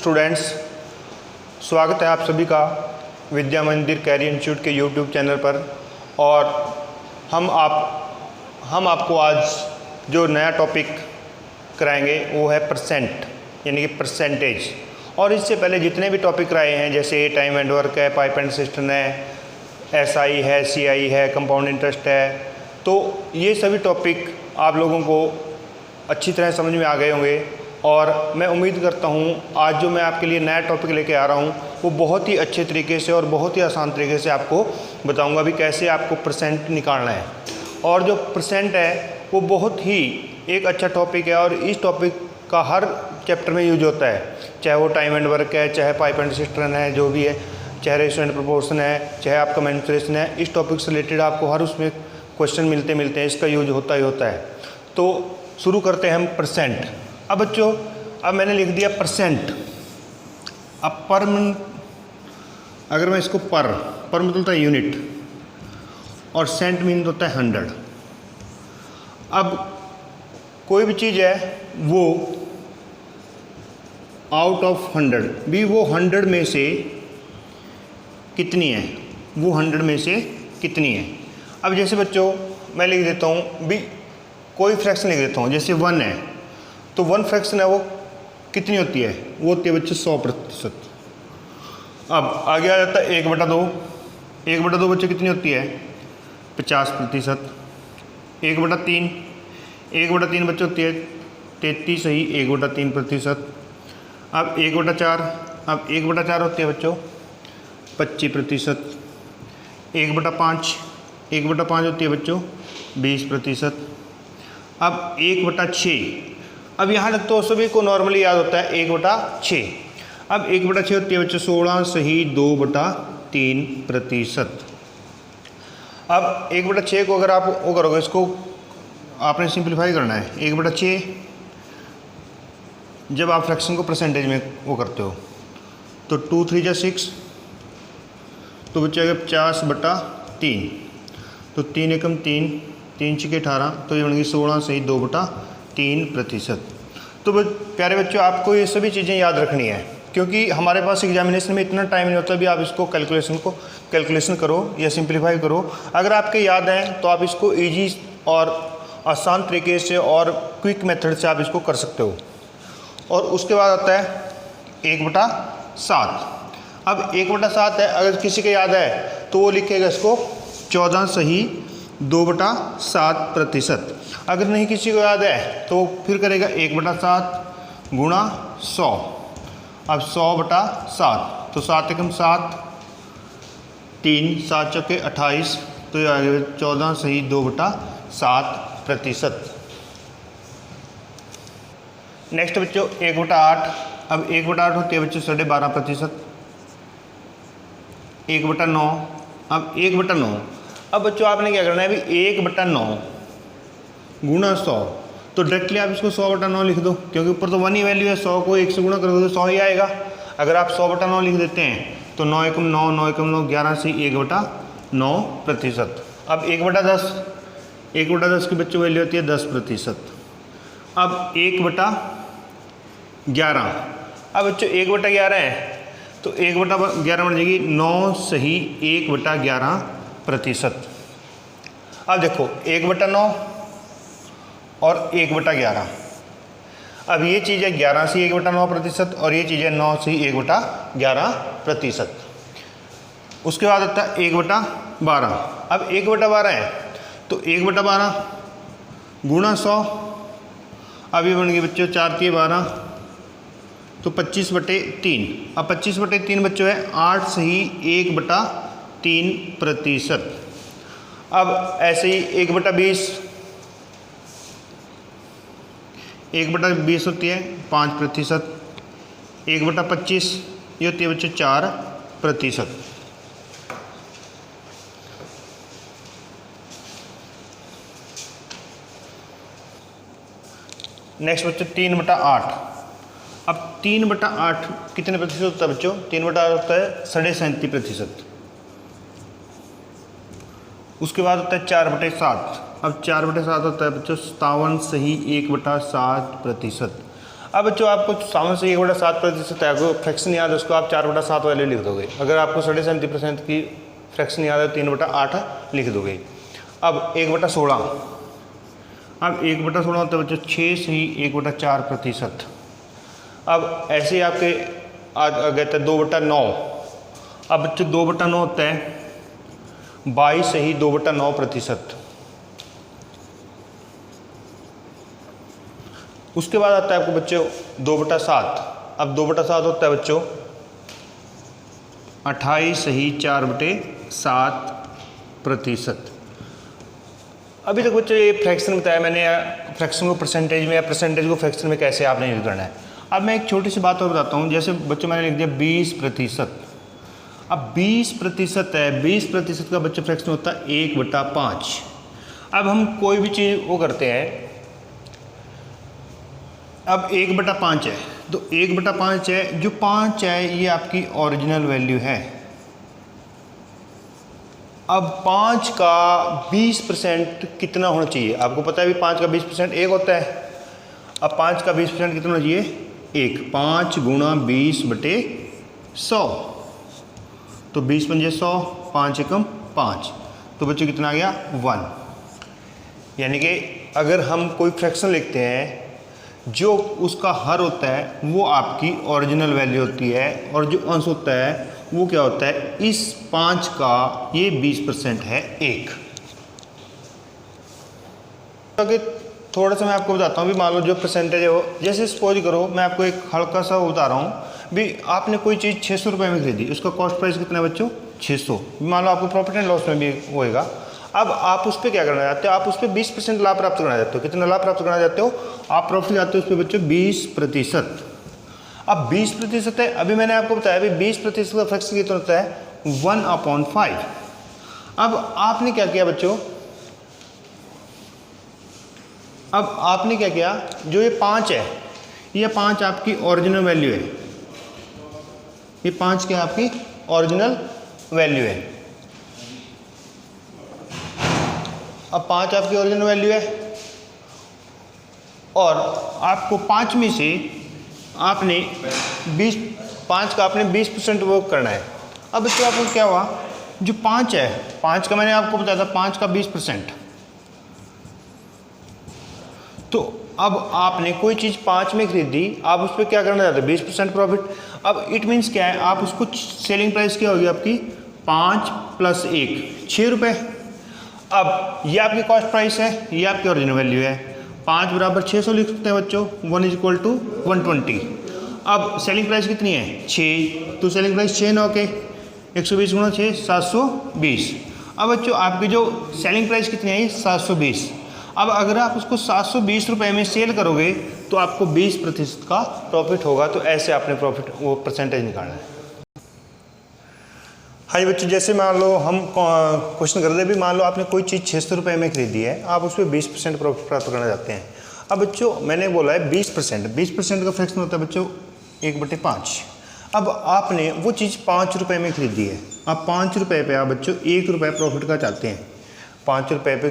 Students, स्वागत है आप सभी का विद्या मंदिर कैरियर इंस्टीट्यूट के यूट्यूब चैनल पर। और हम आपको आज जो नया टॉपिक कराएंगे वो है परसेंट, यानी कि परसेंटेज। और इससे पहले जितने भी टॉपिक कराए हैं, जैसे टाइम एंड वर्क है, पाइप एंड सिस्टम है, एसआई है, सीआई है, कंपाउंड इंटरेस्ट है, तो ये सभी टॉपिक आप लोगों को अच्छी तरह समझ में आ गए होंगे। और मैं उम्मीद करता हूँ आज जो मैं आपके लिए नया टॉपिक लेके आ रहा हूँ वो बहुत ही अच्छे तरीके से और बहुत ही आसान तरीके से आपको बताऊँगा भी कैसे आपको परसेंट निकालना है। और जो परसेंट है वो बहुत ही एक अच्छा टॉपिक है और इस टॉपिक का हर चैप्टर में यूज होता है, चाहे वो टाइम एंड वर्क है, चाहे पाइप एंड सिस्टम है, जो भी है, चाहे रेशियो एंड प्रोपोर्शन है, चाहे आपका मैन्युफैक्चरिंग है। इस टॉपिक से रिलेटेड आपको हर उसमें क्वेश्चन मिलते हैं, इसका यूज होता ही होता है। तो शुरू करते हैं हम परसेंट। अब बच्चों, अब मैंने लिख दिया परसेंट। अब पर अगर मैं इसको पर मतलब होता है यूनिट और सेंट मीन होता है 100। अब कोई भी चीज़ है वो आउट ऑफ 100 भी वो 100 में से कितनी है, वो 100 में से कितनी है। अब जैसे बच्चों मैं लिख देता हूँ भी, कोई फ्रैक्शन लिख देता हूँ, जैसे 1 है तो 1 फ्रैक्शन है वो कितनी होती है, वो होती है बच्चे 100%। अब आगे आ जाता है 1/2। 1/2 बच्चे कितनी होती है, 50%। 1/3 1/3 बच्चे होती है 33 ही 1/3%। अब 1/4 अब 1/4 होती है बच्चों 25%। 1/5 1/5 होती है बच्चों 20%। अब 1/6, अब यहाँ तक तो सभी को नॉर्मली याद होता है 1/6। अब 1/6 होती है बच्चों 16 सही 2/3%। अब 1/6 को अगर आप वो करोगे, इसको आपने सिंप्लीफाई करना है। 1/6 जब आप फ्रैक्शन को परसेंटेज में वो करते हो तो 2 3 जा 6, तो बच्चे अगर 50/3, तो 3 एकम 3 3 6 18, तो ये बनेगी 16 सही 2/3%। तो प्यारे बच्चों, आपको ये सभी चीज़ें याद रखनी है, क्योंकि हमारे पास एग्जामिनेशन में इतना टाइम नहीं होता भी आप इसको कैलकुलेशन करो या सिंप्लीफाई करो। अगर आपके याद हैं तो आप इसको ईजी और आसान तरीके से और क्विक मेथड से आप इसको कर सकते हो। और उसके बाद आता है 1/7। अब 1/7 है, अगर किसी को याद है तो वो लिखेगा इसको 14 सही 2/7%। अगर नहीं किसी को याद है तो फिर करेगा 1/7 गुणा 100। अब 100/7, तो 7 एकम 7 3 7 चौके 28, तो ये आ गया 14 सही 2/7%। नेक्स्ट बच्चों 1/8। अब 1/8 होती है बच्चों 12.5%। 1/9। अब 1/9, अब बच्चों आपने क्या करना है भी 1/9 गुणा 100, तो डायरेक्टली आप इसको 100/9 लिख दो, क्योंकि ऊपर तो 1 ही वैल्यू है। 100 को 1 से गुणा करोगे तो 100 ही आएगा। अगर आप 100/9 लिख देते हैं तो 9 एकम 9 9 एकम 9 11 से 1/9%। अब 1/10 1/10 की बच्चों वैल्यू होती है 10%। अब 1/11, अब बच्चों 1/11 है तो 1/11 बन जाएगी 9 सही 1/11%। अब देखो 1/9 और 1/11, अब ये चीज़ है 11 से 1/9% और ये चीज़ है 9 से 1/11%। उसके बाद आता है 1/12। अब 1/12 है तो 1/12 गुणा 100। अब ये बन गई बच्चों 4 3 12, तो 25/3। अब 25/3 बच्चों है 8 सही 1/3%। अब ऐसे ही 1/20 1/20 होती है 5%। 1/25 ये होती है बच्चों 4%। नेक्स्ट बच्चों 3/8। अब 3/8 कितने प्रतिशत होता है बच्चों, 3/8 होता है 37.5%। उसके बाद होता है 4/7। अब 4/7 होता है बच्चों 57 सही 1/7%। अब बच्चों आपको सामने से 1/7% है, आपको फ्रैक्शन याद है उसको आप 4/7 वैल्यू लिख दोगे। अगर आपको 70% की फ्रैक्शन याद है 3/8 लिख दोगे। अब 1/16, अब 1/16 होता है बच्चों 6 से ही 1/4%। अब ऐसे ही आपके आ गए थे 2/9। अब बच्चों 2/9 होता है 22 से ही 2/9%। उसके बाद आता है आपको बच्चों 2/7। अब 2/7 होता है बच्चों 28 से ही 4/7%। अभी तक बच्चों ये फ्रैक्शन बताया मैंने, फ्रैक्शन को परसेंटेज में या परसेंटेज को फ्रैक्शन में कैसे आपने यूज करना है। अब मैं एक छोटी सी बात और बताता हूँ। जैसे बच्चों मैंने लिख दिया 20%। अब 20% है, 20% का बच्चों फ्रैक्शन होता है 1/5। अब हम कोई भी चीज़ वो करते हैं, अब 1/5 है तो 1/5 है, जो 5 है ये आपकी ओरिजिनल वैल्यू है। अब 5 का 20% कितना होना चाहिए, आपको पता है भी 5 का 20% 1 होता है। अब 5 का 20% कितना होना चाहिए 1। 5 गुणा 20/100, तो 20 पंजे 100, 5 एकम 5, तो बच्चों कितना आ गया 1। यानी कि अगर हम कोई फ्रैक्शन लिखते हैं जो उसका हर होता है वो आपकी ओरिजिनल वैल्यू होती है, और जो अंश होता है वो क्या होता है, इस 5 का ये 20% है 1। अगर थोड़ा सा मैं आपको बताता हूँ भी, मान लो जो परसेंटेज है वो, जैसे सपोज करो मैं आपको एक हल्का सा बता रहा हूँ भी, आपने कोई चीज़ 600 रुपये में खरीदी, उसका कॉस्ट प्राइस कितना है बच्चों 600। मान लो आपको प्रॉफिट एंड लॉस में भी होएगा। अब आप उस पर क्या करना चाहते हो, आप उस पर 20% लाभ प्राप्त करना चाहते हो। कितना लाभ प्राप्त करना चाहते हो, आप प्रॉफिट चाहते हो उस पर बच्चों 20%। अब 20% है, अभी मैंने आपको बताया भी 20% का फ्रैक्शन कितना होता है 1/5। अब आपने क्या किया बच्चों, अब आपने क्या किया, जो ये 5 है, ये 5 आपकी ओरिजिनल वैल्यू है, ये 5 क्या आपकी ओरिजिनल वैल्यू है। अब 5 आपकी ओरिजिनल वैल्यू है, और आपको 5 में से आपने 5 का आपने 20% वो करना है। अब इसको आपको क्या हुआ, जो 5 है, 5 का मैंने आपको बताया था 5 का 20%, तो अब आपने कोई चीज़ 5 में खरीदी, आप उस पर क्या करना चाहते हैं 20% प्रॉफिट। अब इट मीन्स क्या है, आप उसको सेलिंग प्राइस क्या होगी आपकी 5 + 1 6 रुपये। अब ये आपकी कॉस्ट प्राइस है, ये आपकी ओरिजिनल वैल्यू है। 5 = 600 लिख सकते हैं बच्चों, 1 = 120। अब सेलिंग प्राइस कितनी है 6, तो सेलिंग प्राइस 6 9 के 120 × 6 720। अब बच्चों आपकी जो सेलिंग प्राइस कितनी आई 720। अब अगर आप उसको 720 रुपये में सेल करोगे तो आपको 20% का प्रॉफिट होगा। तो ऐसे आपने प्रॉफिट वो परसेंटेज निकालना है। हाँ जी बच्चों, जैसे मान लो हम क्वेश्चन कर रहे थे भी, मान लो आपने कोई चीज़ 600 रुपये में खरीदी है, आप उस पर 20% प्रॉफिट प्राप्त करना चाहते हैं। अब बच्चों मैंने बोला है 20% का फ्रैक्शन होता है बच्चों 1/5। अब आपने वो चीज़ 5 रुपये में खरीदी है, अब 5 रुपये पे आप बच्चों 1 रुपये प्रॉफिट का चाहते हैं, 5 रुपये पे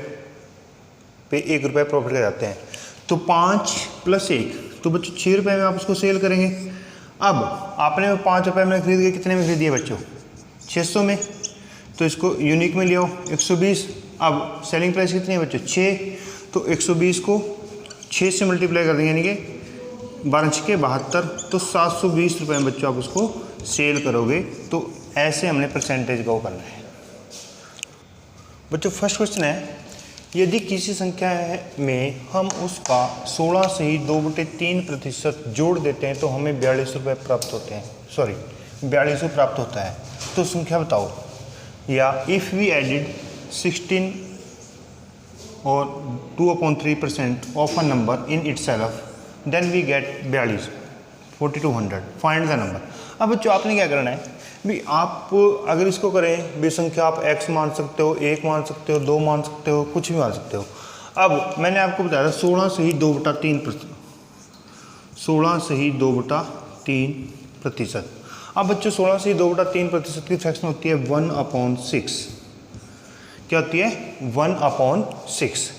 1 रुपये प्रॉफिट का चाहते हैं, तो 5 + 1, तो बच्चों 6 रुपये में आप उसको सेल करेंगे। अब आपने 5 रुपये में खरीद के कितने में खरीदी है बच्चों 600 में, तो इसको यूनिक में ले आओ 120। अब सेलिंग प्राइस कितनी है बच्चों 6, तो 120 को 6 से मल्टीप्लाई कर देंगे, यानी कि 12 × 6 = 72, तो 720 रुपये में बच्चों आप उसको सेल करोगे। तो ऐसे हमने परसेंटेज का वो करना है। बच्चों फर्स्ट क्वेश्चन है, यदि किसी संख्या में हम उसका 16 से ही 2/3% जोड़ देते हैं तो हमें 42 रुपये प्राप्त होते हैं, 42 प्राप्त होता है, तो संख्या बताओ। या इफ़ वी एडिड 16 और 2/3% of a number in itself then we get 42 4200 find the number. अब बच्चों आपने क्या करना है भी, आप अगर इसको करें भी संख्या आप x मान सकते हो, 1 मान सकते हो, 2 मान सकते हो, कुछ भी मान सकते हो। अब मैंने आपको बताया था 16 से ही 2/3%, 16 से ही 2/3%। अब बच्चों 16 से 2/3% की फ्रैक्शन होती है 1/6। क्या होती है 1/6।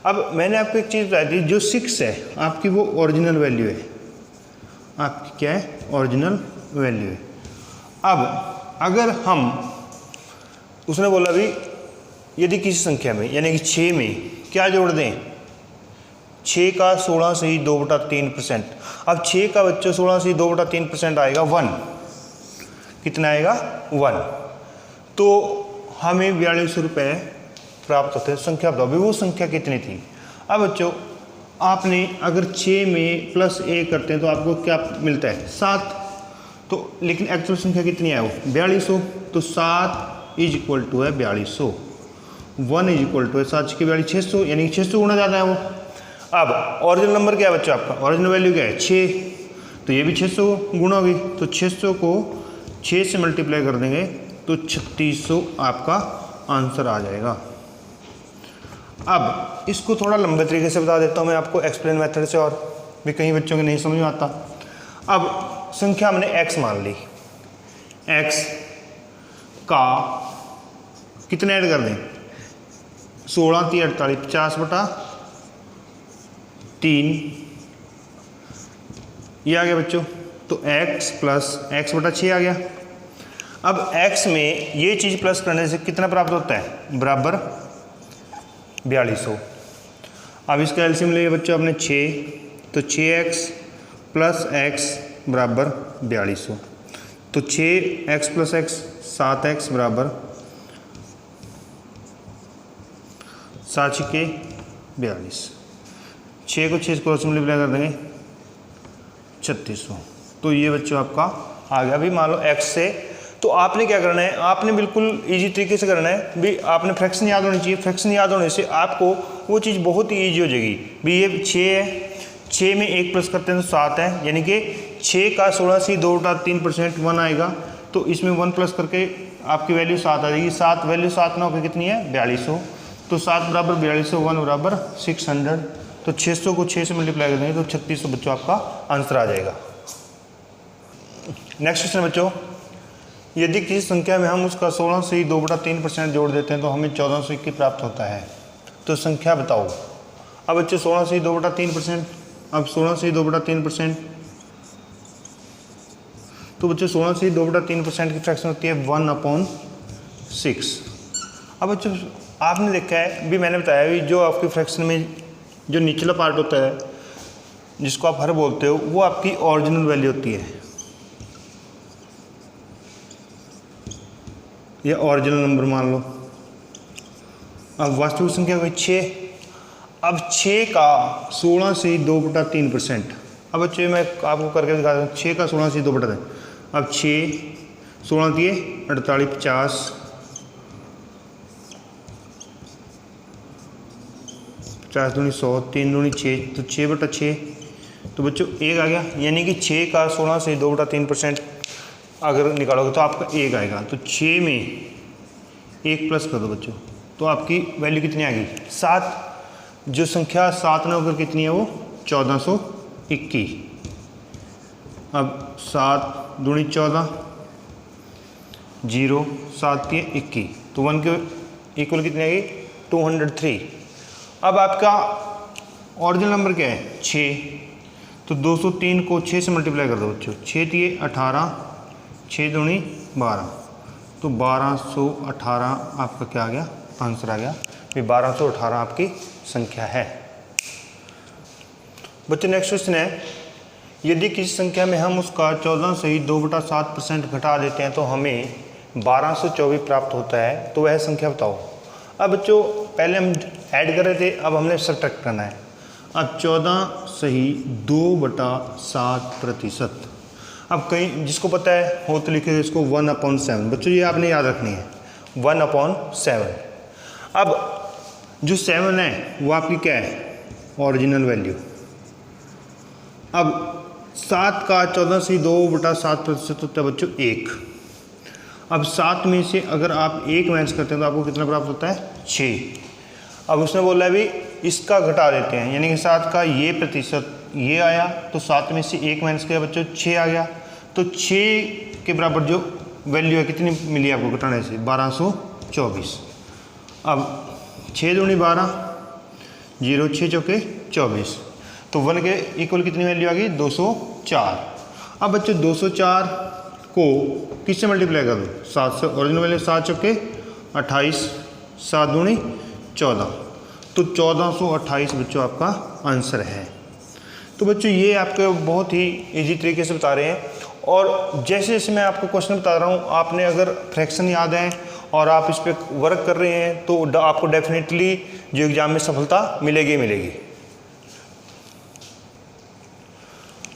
अब मैंने आपको एक चीज़ बताई थी, जो 6 है आपकी वो ओरिजिनल वैल्यू है, आपकी क्या है, ओरिजिनल वैल्यू है। अब अगर हम, उसने बोला भी यदि किसी संख्या में यानी कि 6 में क्या जोड़ दें, 6 का 16 से ही 2/3%। अब 6 का बच्चों 16 से ही 2/3% आएगा 1। कितना आएगा, 1। तो हमें 4200 रुपये प्राप्त होते हैं। संख्या बताओ भी वो संख्या कितनी थी। अब बच्चों आपने अगर 6 में प्लस a करते हैं तो आपको क्या मिलता है, 7। तो लेकिन एक्चुअल संख्या कितनी है वो 4200। तो 7 इज इक्वल टू है 4200, 1 इज इक्वल टू है 7 के 42 600, यानी 600 गुना ज़्यादा है वो। अब ओरिजिनल नंबर क्या है बच्चों आपका, ओरिजिनल वैल्यू क्या है 6, तो ये भी 600 गुना होगी। तो 600 को 6 से मल्टीप्लाई कर देंगे तो 3600 आपका आंसर आ जाएगा। अब इसको थोड़ा लंबे तरीके से बता देता हूँ मैं आपको एक्सप्लेन मेथड से, और भी कई बच्चों के नहीं समझ में आता। अब संख्या हमने x मान ली, x का कितने ऐड कर दें, 16 3 48 50/3 ये आ गया बच्चों। तो x प्लस x बटा 6 आ गया। अब x में ये चीज़ प्लस करने से कितना प्राप्त होता है, बराबर 4200। अब इसका एलसीएम लिए बच्चों आपने 6, तो 6x प्लस x बराबर 4200। तो 6x प्लस x 7x बराबर 7 के 42। 6 को 6 से क्रॉस मल्टीप्लाई कर देंगे 3600। तो ये बच्चों आपका आ गया। अभी मान लो x से, तो आपने क्या करना है, आपने बिल्कुल इजी तरीके से करना है भी। आपने फ्रैक्शन याद होनी चाहिए, फ्रैक्शन याद होने से आपको वो चीज़ बहुत ही ईजी हो जाएगी भी। ये 6 है, 6 में 1 प्लस करते हैं तो 7 है, यानी कि 6 का 16 से 2/3% 1 आएगा। तो इसमें 1 प्लस करके आपकी वैल्यू 7 आ जाएगी। 7 वैल्यू 7 ना होकर कितनी है 4200। तो 7 बराबर 4200, 1 बराबर 600। तो 600 को 6 से मल्टीप्लाई कर देंगे तो 3600 बच्चों आपका आंसर आ जाएगा। नेक्स्ट क्वेश्चन बच्चों, यदि किसी संख्या में हम उसका 16 से ही 2/3% जोड़ देते हैं तो हमें 1421 प्राप्त होता है। तो संख्या बताओ। अब बच्चों 16 से ही 2/3%, अब 16 से ही 2/3%, तो बच्चों 16 से ही 2/3% की फ्रैक्शन होती है 1/6। अब बच्चों आपने देखा है भी, मैंने बताया भी जो आपकी फ्रैक्शन में जो निचला पार्ट होता है जिसको आप हर बोलते हो वो आपकी ओरिजिनल वैल्यू होती है, या ओरिजिनल नंबर मान लो। अब वास्तविक संख्या कोई 6। अब 6 का 16 से 2/3%। अब बच्चे मैं आपको करके दिखा दूँ, 6 का 16 से 2/3। अब 6 16 दिए 48 50 50 दूनी 100 3 दूनी 6, तो 6/6। तो बच्चों 1 आ गया, यानी कि 6 का 16 से 2/3% अगर निकालोगे तो आपका 1 आएगा। तो 6 में 1 प्लस कर दो बच्चों, तो आपकी वैल्यू कितनी आ गई 7। जो संख्या 7 ना होकर कितनी है वो 1421। अब 7 दूनी 14 0 7 के 21, तो 1 के इक्वल कितनी आ गई 203। अब आपका ओरिजिनल नंबर क्या है 6, तो 203 को 6 से मल्टीप्लाई कर दो बच्चों। 6 दिए 18, 6 दूनी 12, तो 1218 आपका क्या आ गया आंसर आ गया। ये 1218 आपकी संख्या है। बच्चों नेक्स्ट क्वेश्चन है, यदि किसी संख्या में हम उसका 14 से ही 2/7% घटा देते हैं तो हमें 1224 प्राप्त होता है। तो वह संख्या बताओ। अब बच्चों पहले हम ऐड कर रहे थे, अब हमने सब्ट्रैक्ट करना है। अब 14 से ही 2/7%। अब कहीं जिसको पता है हो तो लिखे इसको 1/7। बच्चों ये आपने याद रखनी है 1/7। अब जो 7 है वो आपकी क्या है ओरिजिनल वैल्यू। अब 7 का 14 से 2/7% होता है बच्चों 1। अब 7 में से अगर आप 1 माइनस करते हैं तो आपको कितना प्राप्त होता है 6। अब उसने बोला है भी इसका घटा देते हैं, यानी कि 7 का ये प्रतिशत ये आया, तो 7 में से 1 माइनस किया बच्चों 6 आ गया। तो 6 के बराबर जो वैल्यू है कितनी मिली आपको घटाने से 1224। अब 6 दूनी 12 0 6 चौके 24, तो 1 के इक्वल कितनी वैल्यू आ गई 204। अब बच्चों 204 को किससे मल्टीप्लाई कर दो? 7 से। ओरिजिनल वैल्यू 7 चौके 28, 7 दूनी 14, तो 1428 बच्चों आपका आंसर है। तो बच्चों ये आपको बहुत ही इजी तरीके से बता रहे हैं, और जैसे जैसे मैं आपको क्वेश्चन बता रहा हूँ, आपने अगर फ्रैक्शन याद है और आप इस पर वर्क कर रहे हैं तो आपको डेफिनेटली जो एग्ज़ाम में सफलता मिलेगी मिलेगी।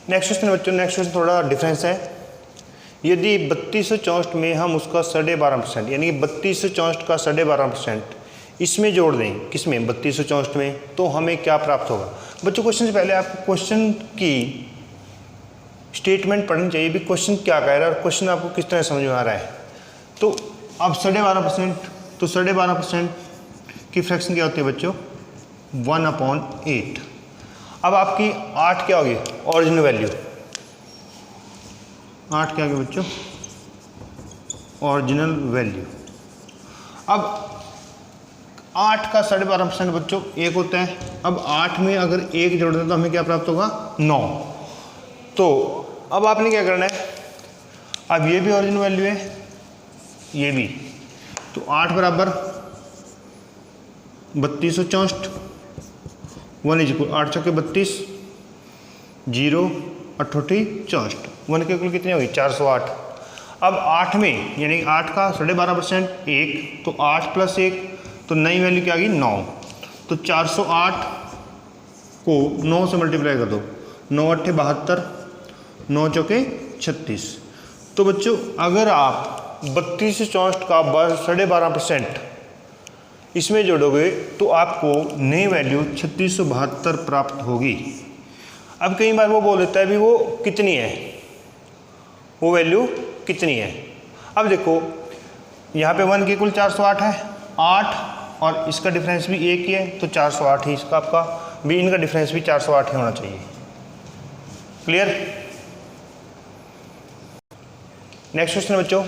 नेक्स्ट क्वेश्चन बच्चों, नेक्स्ट क्वेश्चन थोड़ा डिफरेंस है। यदि 3264 में हम उसका 12.5% यानी 3264 का 12.5% इसमें जोड़ दें, किसमें? 3264 में, तो हमें क्या प्राप्त होगा? बच्चों क्वेश्चन से पहले आपको क्वेश्चन की स्टेटमेंट पढ़नी चाहिए भी, क्वेश्चन क्या कह रहा है और क्वेश्चन आपको किस तरह समझ में आ रहा है। तो अब 12.5%, तो 12.5% की फ्रैक्शन क्या होती है बच्चों? 1/8। अब आपकी 8 क्या होगी? ओरिजिनल वैल्यू 8 क्या होगी बच्चों? Original value. अब 8 का 12.5% बच्चों 1 होता है। अब 8 में अगर 1 जोड़ दें तो हमें क्या प्राप्त होगा? 9। तो अब आपने क्या करना है, अब ये भी ओरिजिनल वैल्यू है, ये भी, तो 8 बराबर 3264, 1 इज इक्वल 8 चौके 32, 0 अठोठी 64, 1 के कुल कितनी होगी? 408। अब 8 में यानी 8 का 12.5% 1, तो 8 प्लस 1, तो नई वैल्यू क्या आ गई? 9। तो 408 को 9 से मल्टीप्लाई कर दो, 9 अट्ठे 72, 9 चौके 36। तो बच्चों अगर आप 3264 का 12.5% इसमें जोड़ोगे तो आपको नई वैल्यू 3672 प्राप्त होगी। अब कई बार वो बोल देता है भी वो कितनी है, वो वैल्यू कितनी है। अब देखो यहाँ पे 1 की कुल 408 है, 8 और इसका डिफरेंस भी 1 ही है, तो 408 ही इसका आपका भी, इनका डिफरेंस भी 408 ही होना चाहिए। क्लियर? नेक्स्ट क्वेश्चन बच्चों,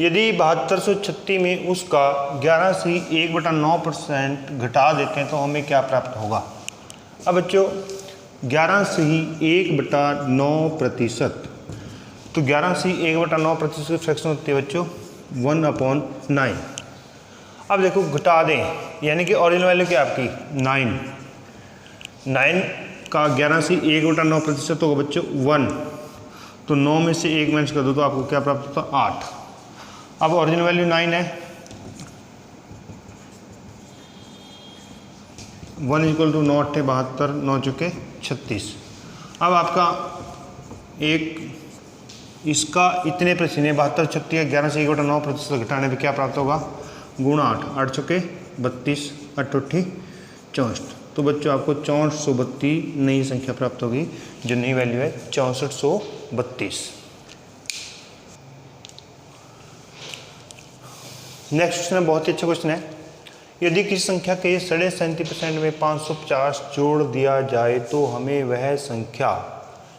यदि 7236 में उसका 11 से 1/9% घटा देते हैं तो हमें क्या प्राप्त होगा? अब बच्चों 11 से ही 1/9%, तो 11 से 1/9% की फ्रैक्शन होती है बच्चों 1/9। अब देखो घटा दें, यानी कि ओरिजिनल वैल्यू क्या आपकी? 9 का 11 से 1/9% होगा बच्चों 1, तो 9 में से 1 माइनस कर दो तो आपको क्या प्राप्त होता? 8। अब ओरिजिनल वैल्यू 9 है, 1 इक्वल टू 9 अट्ठे 72, 9 चौके 36। अब आपका एक इसका इतने प्रश्न 72 36 है, 11 से 1/9% घटाने पे क्या प्राप्त होगा? गुणा 8, 8 चौके 32, 8 अट्ठी 64। तो बच्चों आपको 6432 नई संख्या प्राप्त होगी, जो नई वैल्यू है 6432। नेक्स्ट क्वेश्चन है, बहुत ही अच्छा क्वेश्चन है। यदि किसी संख्या के 37% में 550 जोड़ दिया जाए तो हमें वह संख्या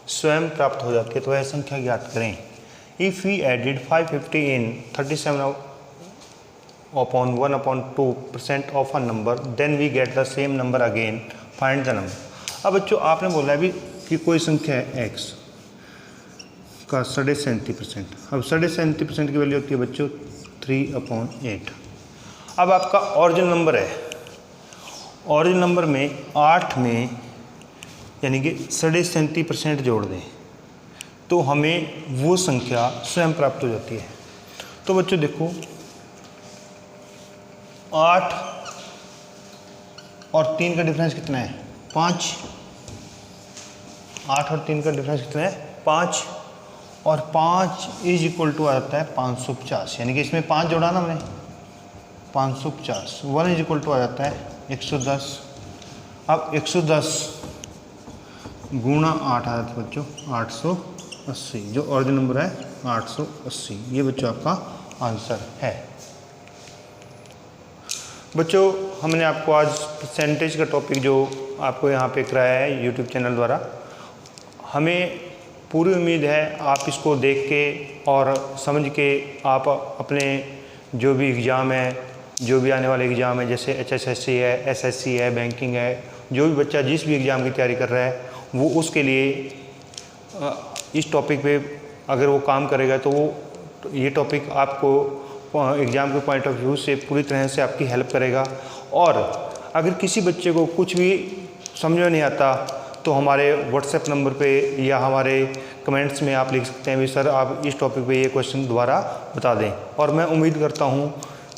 स्वयं प्राप्त हो जाती है, तो वह संख्या ज्ञात करें। If we added 550 in 37/1/2% of a number then we get the same number again, find the number. अब बच्चों आपने बोला है भी कि कोई संख्या है x का 37%। अब 37% की वैल्यू होती है बच्चों 3/8। अब आपका ओरिजिनल नंबर है, ओरिजिनल नंबर में 8 में यानी कि 37% जोड़ दें तो हमें वो संख्या स्वयं प्राप्त हो जाती है। तो बच्चों देखो 8 और 3 का डिफरेंस कितना है? 5। 8 और 3 का डिफरेंस कितना है? 5, और 5 इज इक्वल टू आ जाता है 550, यानी कि इसमें 5 जोड़ा ना हमने 550। 1 इज इक्वल टू आ जाता है 110। अब 110 गुणा 8 आ जाता है बच्चों 880, जो ओरिजिनल नंबर है 880। ये बच्चों आपका आंसर है। बच्चों हमने आपको आज परसेंटेज का टॉपिक जो आपको यहाँ पे कराया है यूट्यूब चैनल द्वारा, हमें पूरी उम्मीद है आप इसको देख के और समझ के आप अपने जो भी एग्ज़ाम है, जो भी आने वाले एग्ज़ाम है, जैसे HSSC है, SSC है, बैंकिंग है, जो भी बच्चा जिस भी एग्ज़ाम की तैयारी कर रहा है वो उसके लिए इस टॉपिक पे अगर वो काम करेगा तो वो ये टॉपिक आपको एग्ज़ाम के पॉइंट ऑफ व्यू से पूरी तरह से आपकी हेल्प करेगा। और अगर किसी बच्चे को कुछ भी समझ में नहीं आता तो हमारे व्हाट्सएप नंबर पे या हमारे कमेंट्स में आप लिख सकते हैं भी सर आप इस टॉपिक पे ये क्वेश्चन दोबारा बता दें। और मैं उम्मीद करता हूँ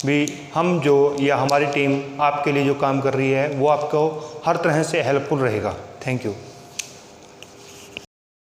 भी हम जो या हमारी टीम आपके लिए जो काम कर रही है वो आपको हर तरह से हेल्पफुल रहेगा। Thank you.